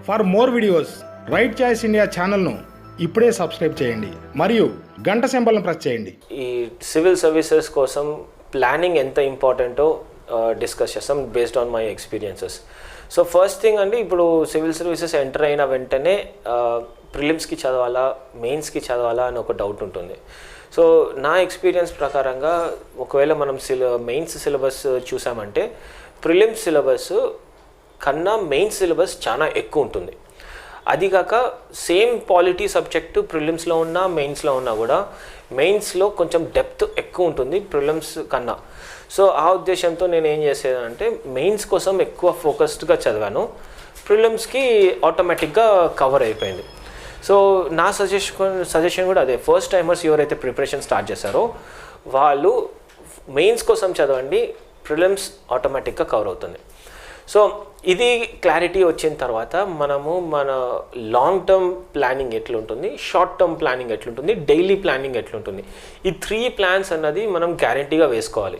For more videos right choice India ఛానల్ను ఇప్పుడే subscribe చేయండి మరియు గంట సింబల్ను ప్రెస్ చేయండి. ఈ సివిల్ సర్వీసెస్ కోసం ప్లానింగ్ ఎంత ఇంపార్టెంటో డిస్కస్ చేస్తాం based on my experiences. So first thing అండి, ఇప్పుడు సివిల్ సర్వీసెస్ ఎంటర్ అయిన వెంటనే ప్రిలిమ్స్కి చదవాలా మెయిన్స్కి చదవాలా అని ఒక డౌట్ ఉంటుంది. సో నా ఎక్స్పీరియన్స్ ప్రకారంగా ఒకవేళ మనం మెయిన్స్ సిలబస్ చూసామంటే ప్రిలిమ్స్ సిలబస్ కన్నా మెయిన్స్ సిలబస్ చాలా ఎక్కువ ఉంటుంది. అది కాక సేమ్ పాలిటీ సబ్జెక్టు ప్రిలిమ్స్లో ఉన్నా మెయిన్స్లో ఉన్నా కూడా మెయిన్స్లో కొంచెం డెప్త్ ఎక్కువ ఉంటుంది ప్రిలిమ్స్ కన్నా. సో ఆ ఉద్దేశంతో నేను ఏం చేసేదంటే మెయిన్స్ కోసం ఎక్కువ ఫోకస్డ్గా ప్రిలిమ్స్కి ఆటోమేటిక్గా కవర్ అయిపోయింది. సో నా సజెషన్ కూడా అదే, ఫస్ట్ టైమర్స్ ఎవరైతే ప్రిపరేషన్ స్టార్ట్ చేశారో వాళ్ళు మెయిన్స్ కోసం చదవండి, ప్రిలిమ్స్ ఆటోమేటిక్గా కవర్ అవుతుంది. సో ఇది క్లారిటీ వచ్చిన తర్వాత మనము మన లాంగ్ టర్మ్ ప్లానింగ్ ఎట్లుంటుంది, షార్ట్ టర్మ్ ప్లానింగ్ ఎట్లుంటుంది, డైలీ ప్లానింగ్ ఎట్లుంటుంది, ఈ 3 ప్లాన్స్ అన్నది మనం గ్యారంటీగా వేసుకోవాలి.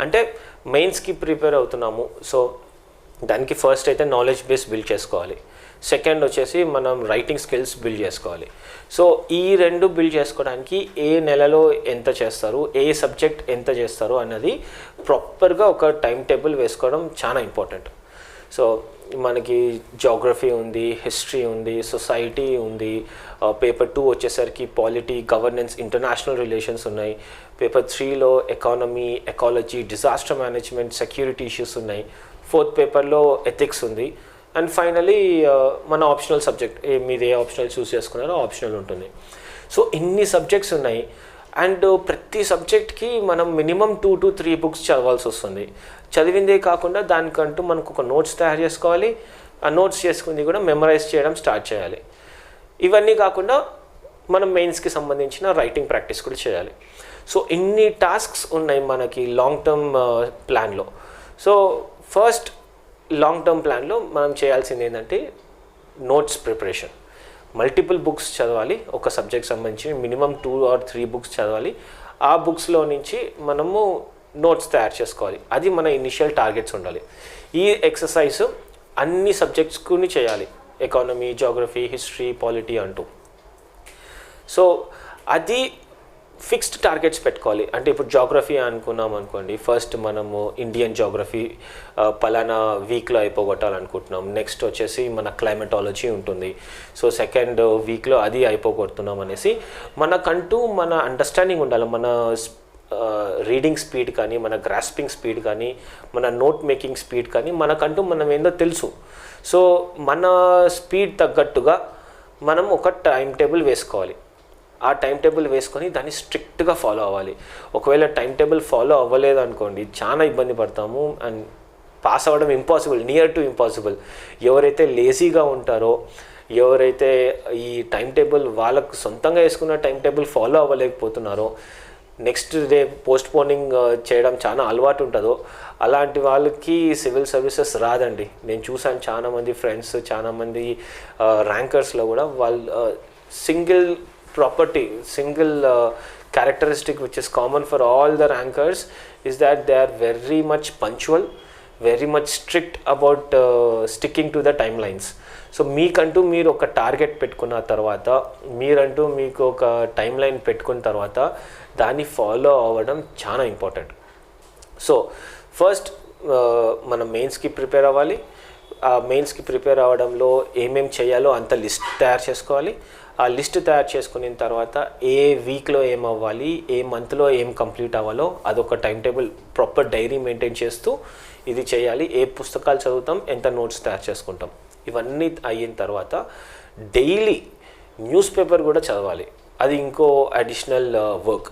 అంటే మెయిన్స్కి ప్రిపేర్ అవుతున్నాము, సో దానికి ఫస్ట్ అయితే నాలెడ్జ్ బేస్ బిల్డ్ చేసుకోవాలి. సెకండ్ వచ్చేసి మనం రైటింగ్ స్కిల్స్ బిల్డ్ చేసుకోవాలి. సో ఈ 2 బిల్డ్ చేసుకోవడానికి ఏ నెలలో ఎంత చేస్తారు, ఏ సబ్జెక్ట్ ఎంత చేస్తారు అన్నది ప్రాపర్గా ఒక టైం టేబుల్ వేసుకోవడం చాలా ఇంపార్టెంట్. సో మనకి జాగ్రఫీ ఉంది, హిస్టరీ ఉంది, సొసైటీ ఉంది, పేపర్ 2 వచ్చేసరికి పాలిటీ, గవర్నెన్స్, ఇంటర్నేషనల్ రిలేషన్స్ ఉన్నాయి, పేపర్ 3లో economy, ecology, disaster management, security issues ఉన్నాయి, 4th పేపర్లో ఎథిక్స్ ఉంది, అండ్ ఫైనలీ మన ఆప్షనల్ సబ్జెక్ట్ మీరు ఏ ఆప్షనల్ చూస్ చేసుకున్నారో ఆప్షనల్ ఉంటుంది. సో ఇన్ని సబ్జెక్ట్స్ ఉన్నాయి అండ్ ప్రతి సబ్జెక్ట్కి మనం మినిమం 2 to 3 బుక్స్ చదవాల్సి వస్తుంది. చదివిందే కాకుండా దానికంటూ మనకు ఒక నోట్స్ తయారు చేసుకోవాలి, ఆ నోట్స్ చేసుకుంది కూడా మెమరైజ్ చేయడం స్టార్ట్ చేయాలి. ఇవన్నీ కాకుండా మనం మెయిన్స్కి సంబంధించిన రైటింగ్ ప్రాక్టీస్ కూడా చేయాలి. సో ఇన్ని టాస్క్స్ ఉన్నాయి మనకి లాంగ్ టర్మ్ ప్లాన్లో. సో ఫస్ట్ లాంగ్ టర్మ్ ప్లాన్లో మనం చేయాల్సింది ఏంటంటే నోట్స్ ప్రిపరేషన్. మల్టిపుల్ బుక్స్ చదవాలి, ఒక సబ్జెక్ట్ సంబంధించి మినిమం 2 or 3 బుక్స్ చదవాలి. ఆ బుక్స్లో నుంచి మనము నోట్స్ తయారు చేసుకోవాలి. అది మన ఇనిషియల్ టార్గెట్స్ ఉండాలి. ఈ ఎక్సర్సైజ్ అన్ని సబ్జెక్ట్స్కుని చేయాలి, ఎకానమీ, జాగ్రఫీ, హిస్టరీ, పాలిటీ అంటూ. సో అది ఫిక్స్డ్ టార్గెట్స్ పెట్టుకోవాలి. అంటే ఇప్పుడు జాగ్రఫీ అనుకున్నాం అనుకోండి, ఫస్ట్ మనము ఇండియన్ జాగ్రఫీ పలానా వీక్లో అయిపోగొట్టాలనుకుంటున్నాం. నెక్స్ట్ వచ్చేసి మన క్లైమటాలజీ ఉంటుంది, సో సెకండ్ వీక్లో అది అయిపోగొడుతున్నాం అనేసి మనకంటూ మన అండర్స్టాండింగ్ ఉండాలి. మన రీడింగ్ స్పీడ్ కానీ, మన గ్రాస్పింగ్ స్పీడ్ కానీ, మన నోట్ మేకింగ్ స్పీడ్ కానీ మనకంటూ మనం ఏందో తెలుసు. సో మన స్పీడ్ తగ్గట్టుగా మనం ఒక టైం టేబుల్ వేసుకోవాలి. ఆ టైం టేబుల్ వేసుకొని దాన్ని స్ట్రిక్ట్గా ఫాలో అవ్వాలి. ఒకవేళ టైం టేబుల్ ఫాలో అవ్వలేదు అనుకోండి చాలా ఇబ్బంది పడతాము అండ్ పాస్ అవ్వడం ఇంపాసిబుల్, నియర్ టు ఇంపాసిబుల్. ఎవరైతే లేజీగా ఉంటారో, ఎవరైతే ఈ టైం టేబుల్ వాళ్ళకు సొంతంగా వేసుకున్న టైం టేబుల్ ఫాలో అవ్వలేకపోతున్నారో, నెక్స్ట్ డే పోస్ట్పోనింగ్ చేయడం చాలా అలవాటు ఉంటుందో అలాంటి వాళ్ళకి సివిల్ సర్వీసెస్ రాదండి. నేను చూసాను చాలామంది ఫ్రెండ్స్, చాలామంది ర్యాంకర్స్లో కూడా వాళ్ళు single characteristic which is common for all the rankers is that they are very much punctual, very much strict about sticking to the timelines. So మీకంటూ మీరు ఒక టార్గెట్ పెట్టుకున్న తర్వాత, మీరంటూ మీకు ఒక టైం లైన్ పెట్టుకున్న తర్వాత దాన్ని ఫాలో అవ్వడం చాలా ఇంపార్టెంట్. సో ఫస్ట్ మనం మెయిన్స్కి ప్రిపేర్ అవ్వాలి. ఆ మెయిన్స్కి ప్రిపేర్ అవ్వడంలో ఏమేమి చేయాలో అంత లిస్ట్ తయారు చేసుకోవాలి. ఆ లిస్ట్ తయారు చేసుకున్న తర్వాత ఏ వీక్లో ఏం అవ్వాలి, ఏ మంత్లో ఏం కంప్లీట్ అవ్వాలో అదొక time table, proper diary maintain చేస్తూ ఇది చేయాలి. ఏ పుస్తకాలు చదువుతాం, ఎంత నోట్స్ తయారు చేసుకుంటాం, ఇవన్నీ అయిన తర్వాత డైలీ న్యూస్ పేపర్ కూడా చదవాలి. అది ఇంకో additional work.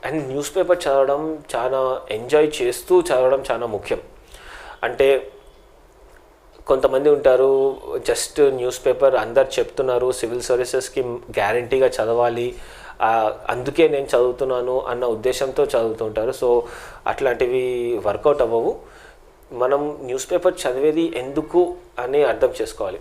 And news paper చదవడం చాలా ఎంజాయ్ చేస్తూ చదవడం చాలా ముఖ్యం. అంటే కొంతమంది ఉంటారు, జస్ట్ న్యూస్ పేపర్ అందరు చెప్తున్నారు సివిల్ సర్వీసెస్కి గ్యారంటీగా చదవాలి, అందుకే నేను చదువుతున్నాను అన్న ఉద్దేశంతో చదువుతుంటారు. సో అట్లాంటివి వర్కౌట్ అవ్వవు. మనం న్యూస్ పేపర్ చదివేది ఎందుకు అని అర్థం చేసుకోవాలి.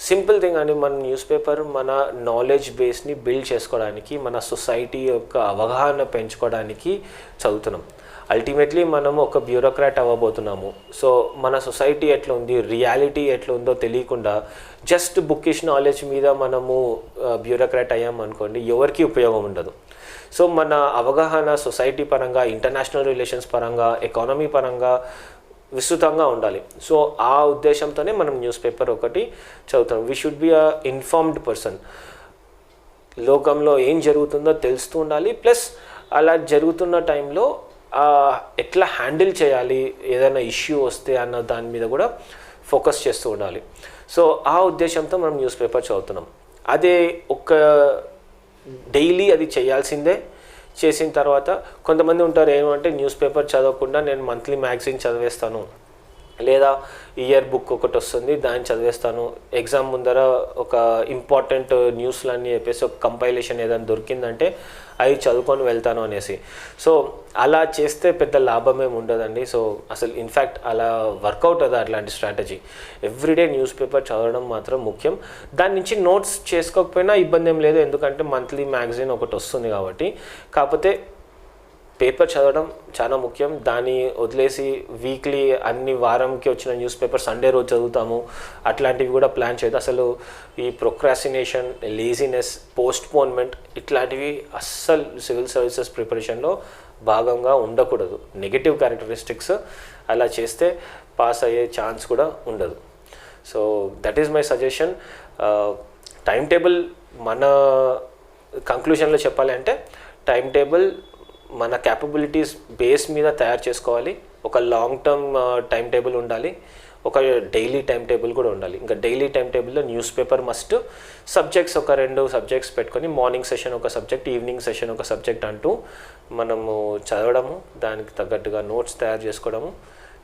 సింపుల్ థింగ్ అని, మన న్యూస్ పేపర్ మన నాలెడ్జ్ బేస్ని బిల్డ్ చేసుకోవడానికి, మన సొసైటీ యొక్క అవగాహన పెంచుకోవడానికి చదువుతున్నాం. అల్టిమేట్లీ మనం ఒక బ్యూరోక్రాట్ అవ్వబోతున్నాము. సో మన సొసైటీ ఎట్లా ఉంది, రియాలిటీ ఎట్లా ఉందో తెలియకుండా జస్ట్ బుక్కిష్ నాలెడ్జ్ మీద మనము బ్యూరోక్రాట్ అయ్యామనుకోండి, ఎవరికి ఉపయోగం ఉండదు. సో మన అవగాహన సొసైటీ పరంగా, ఇంటర్నేషనల్ రిలేషన్స్ పరంగా, ఎకానమీ పరంగా విస్తృతంగా ఉండాలి. సో ఆ ఉద్దేశంతోనే మనం న్యూస్ పేపర్ ఒకటి చదువుతాం. We should be a informed person. లోకంలో ఏం జరుగుతుందో తెలుస్తూ ఉండాలి. ప్లస్ అలా జరుగుతున్న టైంలో ఎట్లా హ్యాండిల్ చేయాలి, ఏదైనా ఇష్యూ వస్తే అన్న దాని మీద కూడా ఫోకస్ చేస్తూ ఉండాలి. సో ఆ ఉద్దేశంతో మనం న్యూస్ పేపర్ చదువుతున్నాం. అదే ఒక డైలీ అది చేయాల్సిందే. చేసిన తర్వాత కొంతమంది ఉంటారు ఏమంటే, న్యూస్ పేపర్ చదవకుండా నేను మంత్లీ మ్యాగజైన్ చదివేస్తాను, లేదా ఇయర్ బుక్ ఒకటి వస్తుంది దాన్ని చదివేస్తాను, ఎగ్జామ్ ముందర ఒక ఇంపార్టెంట్ న్యూస్లన్నీ చెప్పేసి ఒక కంపైలేషన్ ఏదైనా దొరికిందంటే అవి చదువుకొని వెళ్తాను అనేసి. సో అలా చేస్తే పెద్ద లాభమేమి ఉండదండి. సో అసలు ఇన్ఫ్యాక్ట్ అలా వర్కౌట్ అవుతుంది అట్లాంటి స్ట్రాటజీ. ఎవ్రీడే న్యూస్ పేపర్ చదవడం మాత్రం ముఖ్యం. దాని నుంచి నోట్స్ చేసుకోకపోయినా ఇబ్బంది ఏం లేదు, ఎందుకంటే మంత్లీ మ్యాగజైన్ ఒకటి వస్తుంది కాబట్టి. కాకపోతే పేపర్ చదవడం చాలా ముఖ్యం. దాన్ని వదిలేసి వీక్లీ అన్ని వారంకి వచ్చిన న్యూస్ పేపర్ సండే రోజు చదువుతాము, అట్లాంటివి కూడా ప్లాన్ చేయదు. అసలు ఈ ప్రొక్రాస్టినేషన్, లేజినెస్, పోస్ట్పోన్మెంట్ ఇట్లాంటివి అస్సలు సివిల్ సర్వీసెస్ ప్రిపరేషన్లో భాగంగా ఉండకూడదు. నెగటివ్ క్యారెక్టరిస్టిక్స్ అలా చేస్తే పాస్ అయ్యే ఛాన్స్ కూడా ఉండదు. So that is my suggestion. Time table మన కంక్లూషన్లో చెప్పాలి అంటే, టైం టేబుల్ మన క్యాపబిలిటీస్ బేస్ మీద తయారు చేసుకోవాలి. ఒక లాంగ్ టర్మ్ టైం టేబుల్ ఉండాలి, ఒక డైలీ టైం టేబుల్ కూడా ఉండాలి. ఇంకా డైలీ టైం టేబుల్లో న్యూస్ పేపర్ మస్ట్, సబ్జెక్ట్స్ ఒక 2 సబ్జెక్ట్స్ పెట్టుకొని మార్నింగ్ సెషన్ ఒక సబ్జెక్ట్, ఈవినింగ్ సెషన్ ఒక సబ్జెక్ట్ అంటూ మనము చదవడము, దానికి తగ్గట్టుగా నోట్స్ తయారు చేసుకోవడము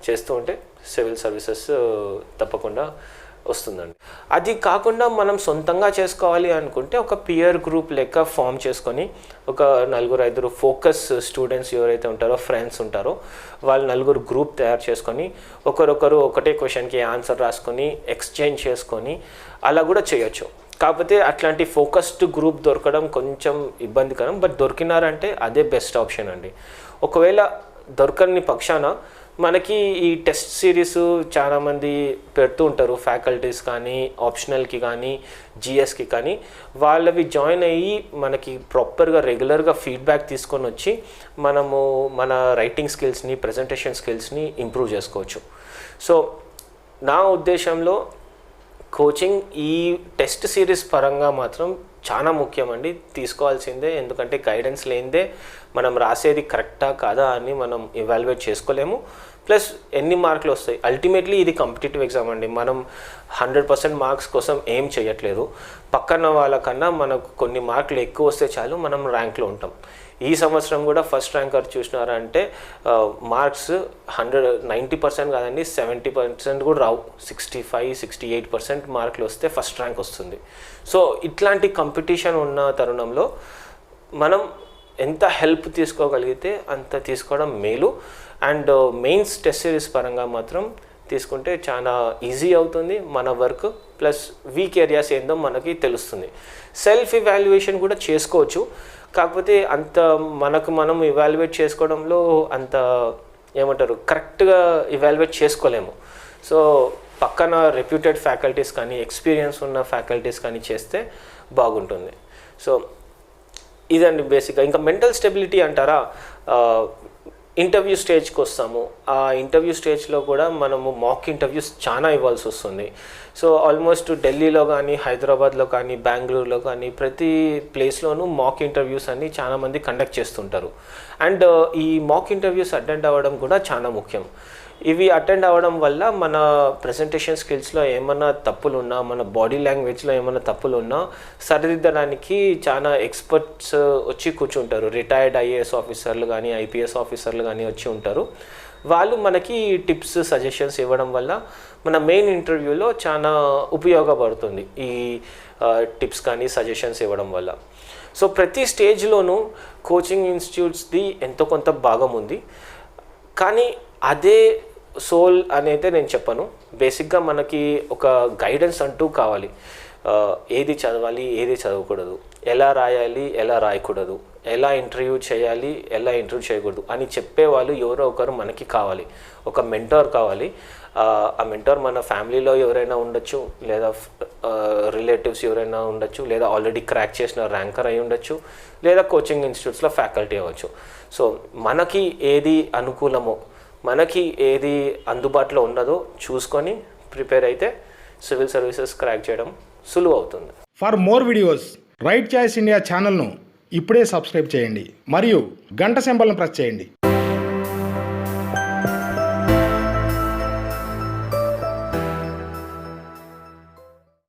చేస్తూ ఉంటే సివిల్ సర్వీసెస్ తప్పకుండా వస్తుందండి. అది కాకుండా మనం సొంతంగా చేసుకోవాలి అనుకుంటే ఒక పియర్ గ్రూప్ లెక్క ఫామ్ చేసుకొని, ఒక 4-5 ఫోకస్ స్టూడెంట్స్ ఎవరైతే ఉంటారో, ఫ్రెండ్స్ ఉంటారో, వాళ్ళు 4 గ్రూప్ తయారు చేసుకొని ఒకరొకరు ఒకటే క్వశ్చన్కి ఆన్సర్ రాసుకొని ఎక్స్చేంజ్ చేసుకొని అలా కూడా చేయొచ్చు. కాకపోతే అట్లాంటి ఫోకస్డ్ గ్రూప్ దొరకడం కొంచెం ఇబ్బందికరం. బట్ దొరికినారంటే అదే బెస్ట్ ఆప్షన్ అండి. ఒకవేళ దొరకని పక్షాన మనకి ఈ టెస్ట్ సిరీస్ చాలామంది పెడుతూ ఉంటారు, ఫ్యాకల్టీస్ కానీ, ఆప్షనల్కి కానీ, జిఎస్కి కానీ. వాళ్ళవి జాయిన్ అయ్యి మనకి ప్రాపర్గా రెగ్యులర్గా ఫీడ్బ్యాక్ తీసుకొని వచ్చి మనము మన రైటింగ్ స్కిల్స్ని, ప్రజెంటేషన్ స్కిల్స్ని ఇంప్రూవ్ చేసుకోవచ్చు. సో నా ఉద్దేశంలో కోచింగ్ ఈ టెస్ట్ సిరీస్ పరంగా మాత్రం చాలా ముఖ్యమండి, తీసుకోవాల్సిందే. ఎందుకంటే గైడెన్స్ లేనిదే మనం రాసేది కరెక్టా కాదా అని మనం ఎవాల్యుయేట్ చేసుకోలేము. ప్లస్ ఎన్ని మార్కులు వస్తాయి, అల్టిమేట్లీ ఇది కాంపిటేటివ్ ఎగ్జామ్ అండి. మనం 100% మార్క్స్ కోసం ఏం చేయట్లేదు. పక్కన వాళ్ళకన్నా మనకు కొన్ని మార్కులు ఎక్కువ వస్తే చాలు, మనం ర్యాంక్లో ఉంటాం. ఈ సంవత్సరం కూడా ఫస్ట్ ర్యాంకర్ చూసినారంటే మార్క్స్ 90% కాదండి, 70% కూడా రావు. 65-68% మార్కులు వస్తే ఫస్ట్ ర్యాంక్ వస్తుంది. సో ఇట్లాంటి కాంపిటీషన్ ఉన్న తరుణంలో మనం ఎంత హెల్ప్ తీసుకోగలిగితే అంత తీసుకోవడం మేలు. అండ్ మెయిన్స్ టెస్ట్ సిరీస్ పరంగా మాత్రం తీసుకుంటే చాలా ఈజీ అవుతుంది మన వర్క్. ప్లస్ వీక్ ఏరియాస్ ఏందో మనకి తెలుస్తుంది. సెల్ఫ్ ఇవాల్యుయేషన్ కూడా చేసుకోవచ్చు, కాకపోతే అంత మనకు మనం ఇవాల్యుయేట్ చేసుకోవడంలో అంత ఏమంటారు కరెక్ట్గా ఇవాల్యుయేట్ చేసుకోలేము. సో పక్కన రెప్యూటెడ్ ఫ్యాకల్టీస్ కానీ, ఎక్స్పీరియన్స్ ఉన్న ఫ్యాకల్టీస్ కానీ చేస్తే బాగుంటుంది. సో ఇదండి బేసిక్గా. ఇంకా మెంటల్ స్టెబిలిటీ అంటారా, ఇంటర్వ్యూ స్టేజ్కి వస్తాము. ఆ ఇంటర్వ్యూ స్టేజ్లో కూడా మనము మాక్ ఇంటర్వ్యూస్ చాలా ఇవ్వాల్సి వస్తుంది. సో ఆల్మోస్ట్ ఢిల్లీలో కానీ, హైదరాబాద్లో కానీ, బెంగళూరులో కానీ ప్రతి ప్లేస్లోనూ మాక్ ఇంటర్వ్యూస్ అన్ని చాలామంది కండక్ట్ చేస్తుంటారు. అండ్ ఈ మాక్ ఇంటర్వ్యూస్ అటెండ్ అవ్వడం కూడా చాలా ముఖ్యం. ఇవి అటెండ్ అవ్వడం వల్ల మన ప్రజెంటేషన్ స్కిల్స్లో ఏమైనా తప్పులు ఉన్నా, మన బాడీ లాంగ్వేజ్లో ఏమైనా తప్పులు ఉన్నా సరిదిద్దడానికి చాలా ఎక్స్పర్ట్స్ వచ్చి కూర్చుంటారు. రిటైర్డ్ ఐఏఎస్ ఆఫీసర్లు కానీ, ఐపీఎస్ ఆఫీసర్లు కానీ వచ్చి ఉంటారు. వాళ్ళు మనకి టిప్స్, సజెషన్స్ ఇవ్వడం వల్ల మన మెయిన్ ఇంటర్వ్యూలో చాలా ఉపయోగపడుతుంది ఈ టిప్స్ కానీ, సజెషన్స్ ఇవ్వడం వల్ల. సో ప్రతి స్టేజ్లోనూ కోచింగ్ ఇన్స్టిట్యూట్స్ది ఎంతో కొంత భాగం ఉంది, కానీ అదే సోల్ అనేది నేను చెప్పను. బేసిక్గా మనకి ఒక గైడెన్స్ అంటూ కావాలి. ఏది చదవాలి ఏది చదవకూడదు, ఎలా రాయాలి ఎలా రాయకూడదు, ఎలా ఇంటర్వ్యూ చేయాలి ఎలా ఇంటర్వ్యూ చేయకూడదు అని చెప్పేవాళ్ళు ఎవరో ఒకరు మనకి కావాలి. ఒక మెంటార్ కావాలి. ఆ మెంటార్ మన ఫ్యామిలీలో ఎవరైనా ఉండొచ్చు, లేదా రిలేటివ్స్ ఎవరైనా ఉండొచ్చు, లేదా ఆల్రెడీ క్రాక్ చేసిన ర్యాంకర్ అయి ఉండొచ్చు, లేదా కోచింగ్ ఇన్స్టిట్యూట్స్లో ఫ్యాకల్టీ అవ్వచ్చు. సో మనకి ఏది అనుకూలమో, మనకి ఏది అందుబాటులో ఉన్నదో చూసుకొని ప్రిపేర్ అయితే సివిల్ సర్వీసెస్ క్రాక్ చేయడం సులువు అవుతుంది. For more videos right choice India ఛానల్ను ఇప్పుడే సబ్స్క్రైబ్ చేయండి మరియు గంట సింబల్ను ప్రెస్ చేయండి.